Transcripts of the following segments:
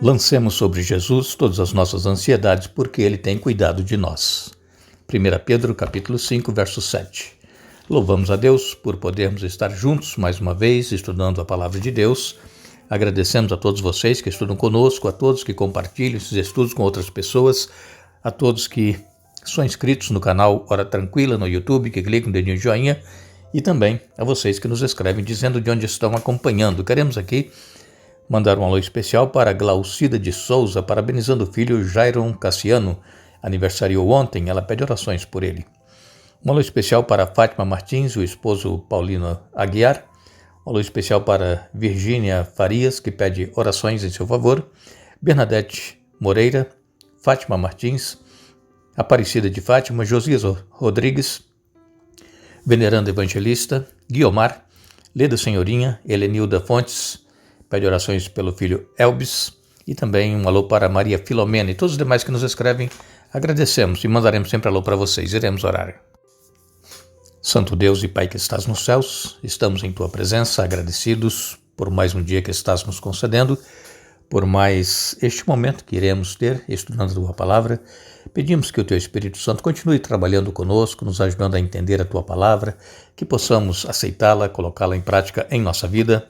Lancemos sobre Jesus todas as nossas ansiedades, porque Ele tem cuidado de nós. 1 Pedro capítulo 5, verso 7. Louvamos a Deus por podermos estar juntos mais uma vez, estudando a Palavra de Deus. Agradecemos a todos vocês que estudam conosco, a todos que compartilham esses estudos com outras pessoas, a todos que são inscritos no canal Hora Tranquila no YouTube, que clicam no dedinho de joinha, e também a vocês que nos escrevem dizendo de onde estão acompanhando. Queremos aqui mandar um alô especial para Glaucida de Souza, parabenizando o filho Jairon Cassiano, aniversariou ontem, ela pede orações por ele. Um alô especial para Fátima Martins, o esposo Paulino Aguiar. Um alô especial para Virgínia Farias, que pede orações em seu favor. Bernadette Moreira, Fátima Martins, Aparecida de Fátima, Josias Rodrigues, Veneranda Evangelista, Guiomar, Leda Senhorinha, Helenilda Fontes, pede orações pelo filho Elbis, e também um alô para Maria Filomena e todos os demais que nos escrevem. Agradecemos e mandaremos sempre alô para vocês. Iremos orar. Santo Deus e Pai que estás nos céus, estamos em Tua presença, agradecidos por mais um dia que estás nos concedendo, por mais este momento que iremos ter estudando a Tua Palavra. Pedimos que o Teu Espírito Santo continue trabalhando conosco, nos ajudando a entender a Tua Palavra, que possamos aceitá-la, colocá-la em prática em nossa vida.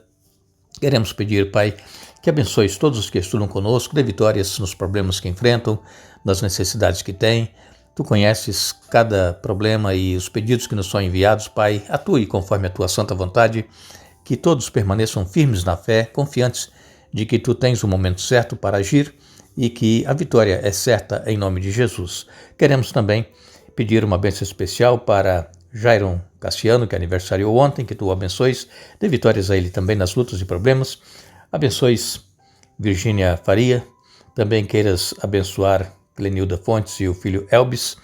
Queremos pedir, Pai, que abençoes todos os que estudam conosco, dê vitórias nos problemas que enfrentam, nas necessidades que têm. Tu conheces cada problema e os pedidos que nos são enviados, Pai. Atue conforme a Tua santa vontade, que todos permaneçam firmes na fé, confiantes de que Tu tens o momento certo para agir e que a vitória é certa em nome de Jesus. Queremos também pedir uma bênção especial para Jairon Cassiano, que aniversariou ontem, que Tu o abençoes, dê vitórias a ele também nas lutas e problemas. Abençoes Virgínia Faria, também queiras abençoar Lenilda Fontes e o filho Elbis,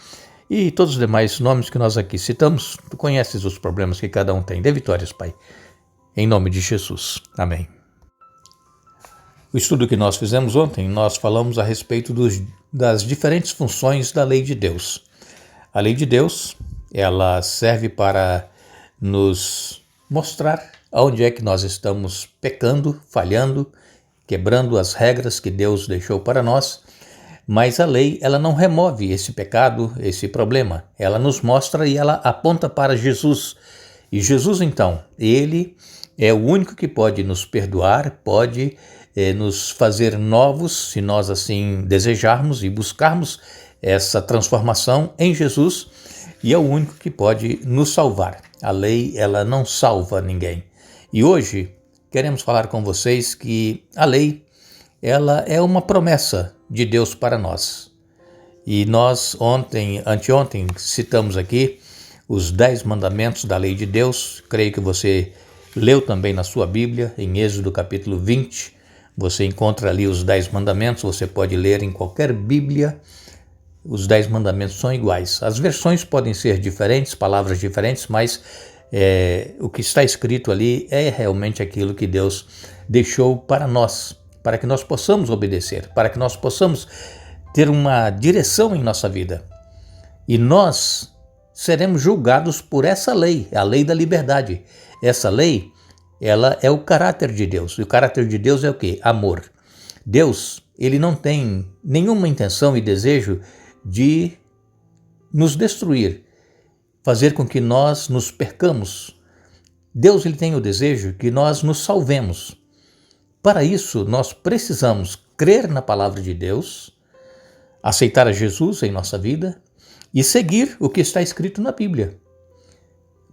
e todos os demais nomes que nós aqui citamos. Tu conheces os problemas que cada um tem. Dê vitórias, Pai, em nome de Jesus. Amém. O estudo que nós fizemos ontem, nós falamos a respeito das diferentes funções da lei de Deus. A lei de Deus, ela serve para nos mostrar aonde é que nós estamos pecando, falhando, quebrando as regras que Deus deixou para nós. Mas a lei, ela não remove esse pecado, esse problema. Ela nos mostra e ela aponta para Jesus. E Jesus, então, ele é o único que pode nos perdoar, pode nos fazer novos, se nós assim desejarmos e buscarmos essa transformação em Jesus, e é o único que pode nos salvar. A lei, ela não salva ninguém. E hoje queremos falar com vocês que a lei, ela é uma promessa de Deus para nós. E nós anteontem, citamos aqui os 10 mandamentos da lei de Deus. Creio que você leu também na sua Bíblia, em Êxodo capítulo 20, você encontra ali os 10 mandamentos, você pode ler em qualquer Bíblia, os 10 mandamentos são iguais. As versões podem ser diferentes, palavras diferentes, mas o que está escrito ali é realmente aquilo que Deus deixou para nós, para que nós possamos obedecer, para que nós possamos ter uma direção em nossa vida. E nós seremos julgados por essa lei, a lei da liberdade. Essa lei, ela é o caráter de Deus. E o caráter de Deus é o quê? Amor. Deus, ele não tem nenhuma intenção e desejo de nos destruir, fazer com que nós nos percamos. Deus, ele tem o desejo que nós nos salvemos. Para isso, nós precisamos crer na palavra de Deus, aceitar a Jesus em nossa vida e seguir o que está escrito na Bíblia.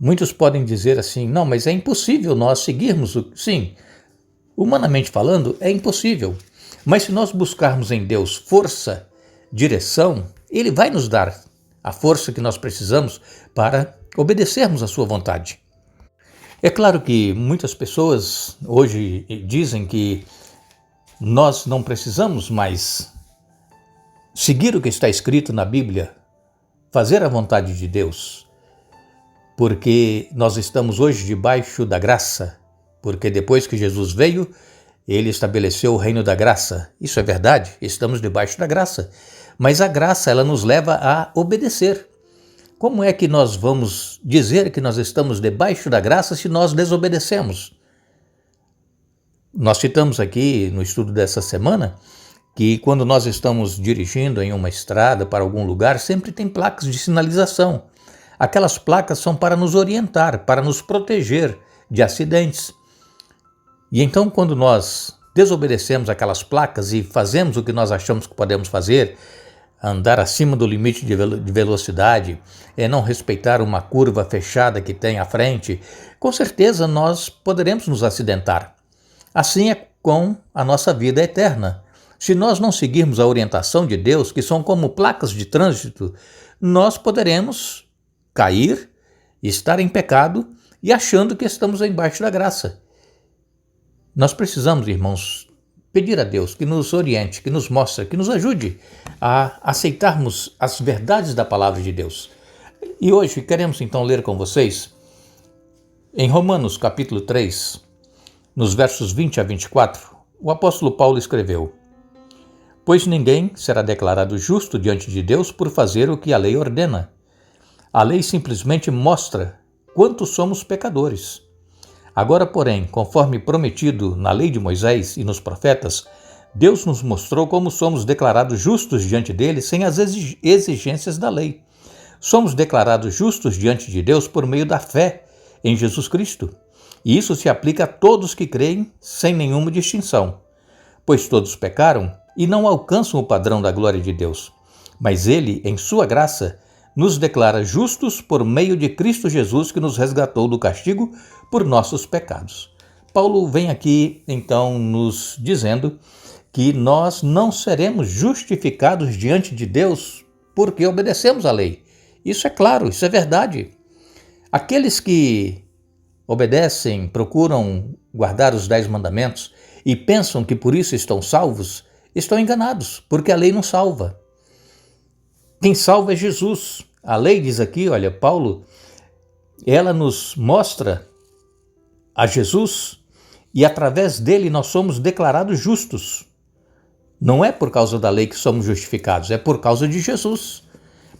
Muitos podem dizer assim, não, mas é impossível nós seguirmos Sim, humanamente falando, é impossível. Mas se nós buscarmos em Deus força, direção, Ele vai nos dar a força que nós precisamos para obedecermos à sua vontade. É claro que muitas pessoas hoje dizem que nós não precisamos mais seguir o que está escrito na Bíblia, fazer a vontade de Deus, porque nós estamos hoje debaixo da graça, porque depois que Jesus veio, Ele estabeleceu o reino da graça. Isso é verdade, estamos debaixo da graça, mas a graça, ela nos leva a obedecer. Como é que nós vamos dizer que nós estamos debaixo da graça se nós desobedecemos? Nós citamos aqui no estudo dessa semana que quando nós estamos dirigindo em uma estrada para algum lugar, sempre tem placas de sinalização. Aquelas placas são para nos orientar, para nos proteger de acidentes. E então, quando nós desobedecemos aquelas placas e fazemos o que nós achamos que podemos fazer, andar acima do limite de velocidade, não respeitar uma curva fechada que tem à frente, com certeza nós poderemos nos acidentar. Assim é com a nossa vida eterna. Se nós não seguirmos a orientação de Deus, que são como placas de trânsito, nós poderemos cair, estar em pecado e achando que estamos embaixo da graça. Nós precisamos, irmãos, pedir a Deus que nos oriente, que nos mostre, que nos ajude a aceitarmos as verdades da palavra de Deus. E hoje queremos então ler com vocês em Romanos capítulo 3, nos versos 20 a 24, o apóstolo Paulo escreveu: Pois ninguém será declarado justo diante de Deus por fazer o que a lei ordena. A lei simplesmente mostra quanto somos pecadores. Agora, porém, conforme prometido na lei de Moisés e nos profetas, Deus nos mostrou como somos declarados justos diante dele sem as exigências da lei. Somos declarados justos diante de Deus por meio da fé em Jesus Cristo. E isso se aplica a todos que creem sem nenhuma distinção. Pois todos pecaram e não alcançam o padrão da glória de Deus. Mas ele, em sua graça, nos declara justos por meio de Cristo Jesus, que nos resgatou do castigo por nossos pecados. Paulo vem aqui, então, nos dizendo que nós não seremos justificados diante de Deus porque obedecemos à lei. Isso é claro, isso é verdade. Aqueles que obedecem, procuram guardar os 10 mandamentos e pensam que por isso estão salvos, estão enganados, porque a lei não salva. Quem salva é Jesus. A lei diz aqui, olha, Paulo, ela nos mostra a Jesus e através dele nós somos declarados justos. Não é por causa da lei que somos justificados, é por causa de Jesus,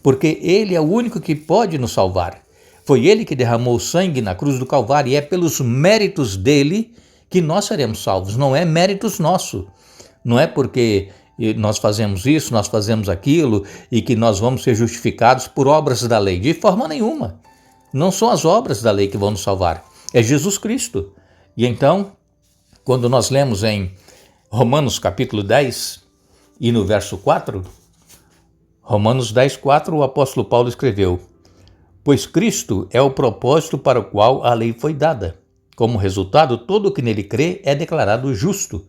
porque ele é o único que pode nos salvar. Foi ele que derramou o sangue na cruz do Calvário e é pelos méritos dele que nós seremos salvos, não é méritos nossos. Não é porque nós fazemos isso, nós fazemos aquilo e que nós vamos ser justificados por obras da lei. De forma nenhuma. Não são as obras da lei que vão nos salvar. É Jesus Cristo. E então, quando nós lemos em Romanos capítulo 10 e no verso 4, Romanos 10, 4, o apóstolo Paulo escreveu: Pois Cristo é o propósito para o qual a lei foi dada. Como resultado, todo o que nele crê é declarado justo.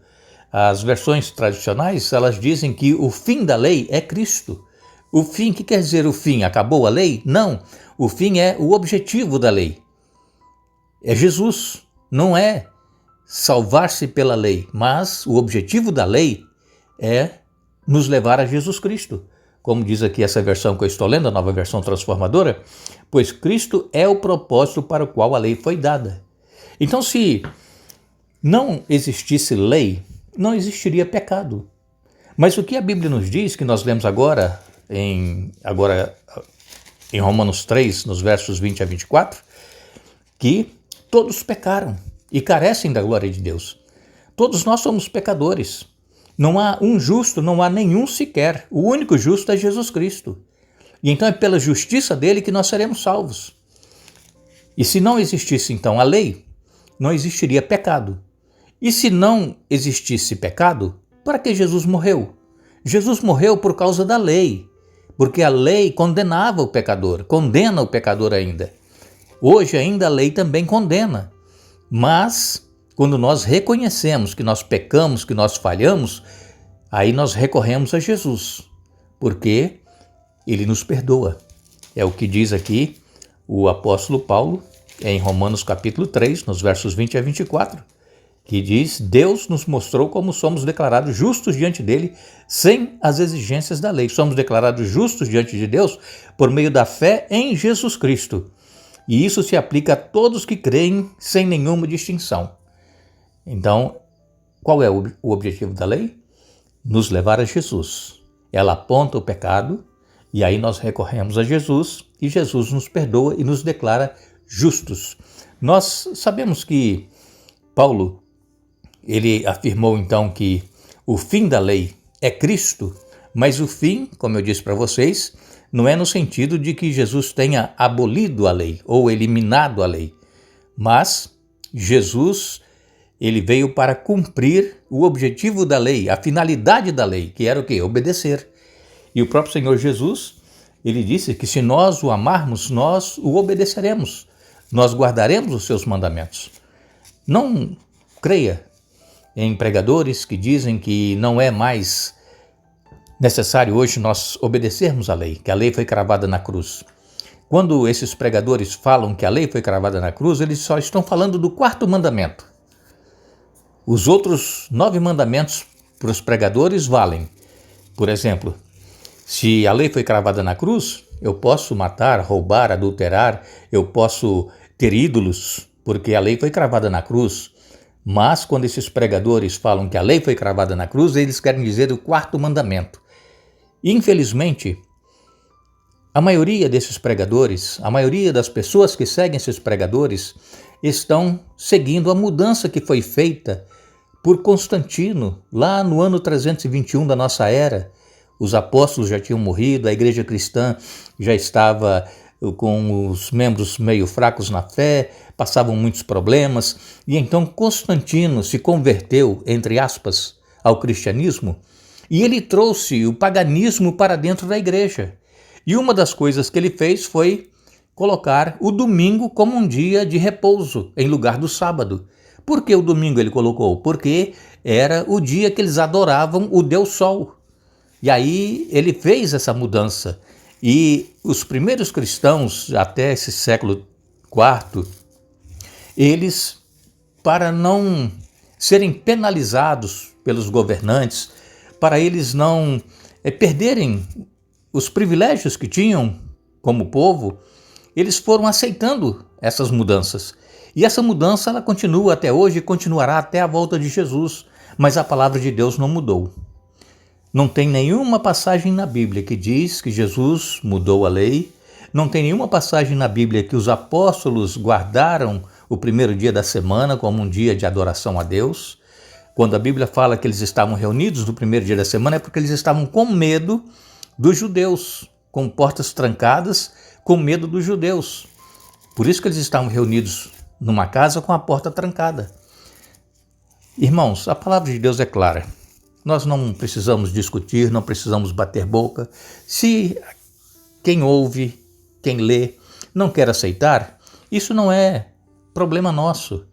As versões tradicionais, elas dizem que o fim da lei é Cristo. O fim, o que quer dizer o fim? Acabou a lei? Não. O fim é o objetivo da lei. É Jesus. Não é salvar-se pela lei, mas o objetivo da lei é nos levar a Jesus Cristo. Como diz aqui essa versão que eu estou lendo, a nova versão transformadora, pois Cristo é o propósito para o qual a lei foi dada. Então, se não existisse lei, não existiria pecado. Mas o que a Bíblia nos diz, que nós lemos agora em Romanos 3, nos versos 20 a 24, que todos pecaram e carecem da glória de Deus. Todos nós somos pecadores. Não há um justo, não há nenhum sequer. O único justo é Jesus Cristo. E então é pela justiça dele que nós seremos salvos. E se não existisse então a lei, não existiria pecado. E se não existisse pecado, para que Jesus morreu? Jesus morreu por causa da lei, porque a lei condenava o pecador, condena o pecador ainda. Hoje ainda a lei também condena, mas quando nós reconhecemos que nós pecamos, que nós falhamos, aí nós recorremos a Jesus, porque ele nos perdoa. É o que diz aqui o apóstolo Paulo em Romanos capítulo 3, nos versos 20 a 24, que diz: Deus nos mostrou como somos declarados justos diante dele sem as exigências da lei. Somos declarados justos diante de Deus por meio da fé em Jesus Cristo. E isso se aplica a todos que creem sem nenhuma distinção. Então, qual é o objetivo da lei? Nos levar a Jesus. Ela aponta o pecado e aí nós recorremos a Jesus e Jesus nos perdoa e nos declara justos. Nós sabemos que Paulo, ele afirmou então que o fim da lei é Cristo, mas o fim, como eu disse para vocês, não é no sentido de que Jesus tenha abolido a lei ou eliminado a lei, mas Jesus, ele veio para cumprir o objetivo da lei, a finalidade da lei, que era o quê? Obedecer. E o próprio Senhor Jesus, ele disse que se nós o amarmos, nós o obedeceremos, nós guardaremos os seus mandamentos. Não creia em pregadores que dizem que não é mais necessário hoje nós obedecermos à lei, que a lei foi cravada na cruz. Quando esses pregadores falam que a lei foi cravada na cruz, eles só estão falando do 4º mandamento. Os outros 9 mandamentos para os pregadores valem. Por exemplo, se a lei foi cravada na cruz, eu posso matar, roubar, adulterar, eu posso ter ídolos, porque a lei foi cravada na cruz. Mas quando esses pregadores falam que a lei foi cravada na cruz, eles querem dizer o 4º mandamento. Infelizmente, a maioria desses pregadores, a maioria das pessoas que seguem esses pregadores, estão seguindo a mudança que foi feita por Constantino, lá no ano 321 da nossa era. Os apóstolos já tinham morrido, a igreja cristã já estava com os membros meio fracos na fé, passavam muitos problemas, e então Constantino se converteu, entre aspas, ao cristianismo, e ele trouxe o paganismo para dentro da igreja. E uma das coisas que ele fez foi colocar o domingo como um dia de repouso, em lugar do sábado. Por que o domingo ele colocou? Porque era o dia que eles adoravam o Deus Sol. E aí ele fez essa mudança. E os primeiros cristãos, até esse século IV, eles, para não serem penalizados pelos governantes, para eles não perderem os privilégios que tinham como povo, eles foram aceitando essas mudanças. E essa mudança ela continua até hoje e continuará até a volta de Jesus, mas a palavra de Deus não mudou. Não tem nenhuma passagem na Bíblia que diz que Jesus mudou a lei, não tem nenhuma passagem na Bíblia que os apóstolos guardaram o primeiro dia da semana como um dia de adoração a Deus. Quando a Bíblia fala que eles estavam reunidos no primeiro dia da semana é porque eles estavam com medo dos judeus, com portas trancadas, com medo dos judeus. Por isso que eles estavam reunidos numa casa com a porta trancada. Irmãos, a palavra de Deus é clara. Nós não precisamos discutir, não precisamos bater boca. Se quem ouve, quem lê, não quer aceitar, isso não é problema nosso.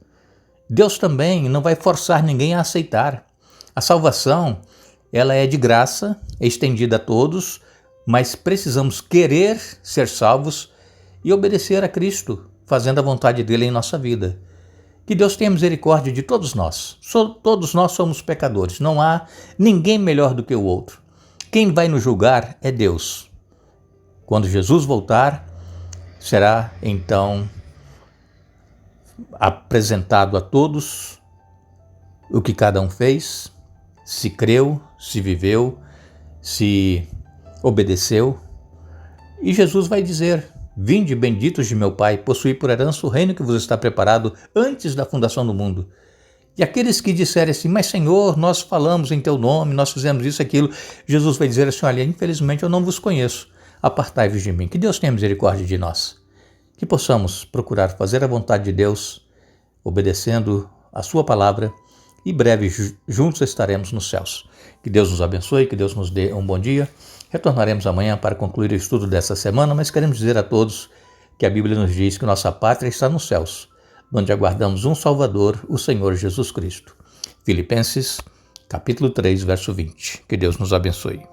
Deus também não vai forçar ninguém a aceitar. A salvação, ela é de graça, é estendida a todos, mas precisamos querer ser salvos e obedecer a Cristo, fazendo a vontade dele em nossa vida. Que Deus tenha misericórdia de todos nós. Todos nós somos pecadores, não há ninguém melhor do que o outro. Quem vai nos julgar é Deus. Quando Jesus voltar, será então apresentado a todos o que cada um fez, se creu, se viveu, se obedeceu. E Jesus vai dizer: vinde, benditos de meu Pai, possuí por herança o reino que vos está preparado antes da fundação do mundo. E aqueles que disserem assim: mas Senhor, nós falamos em teu nome, nós fizemos isso e aquilo, Jesus vai dizer assim: olha, infelizmente eu não vos conheço, apartai-vos de mim. Que Deus tenha misericórdia de nós. Que possamos procurar fazer a vontade de Deus, obedecendo a sua palavra, e breve juntos estaremos nos céus. Que Deus nos abençoe, que Deus nos dê um bom dia. Retornaremos amanhã para concluir o estudo dessa semana, mas queremos dizer a todos que a Bíblia nos diz que nossa pátria está nos céus, onde aguardamos um Salvador, o Senhor Jesus Cristo. Filipenses, capítulo 3, verso 20. Que Deus nos abençoe.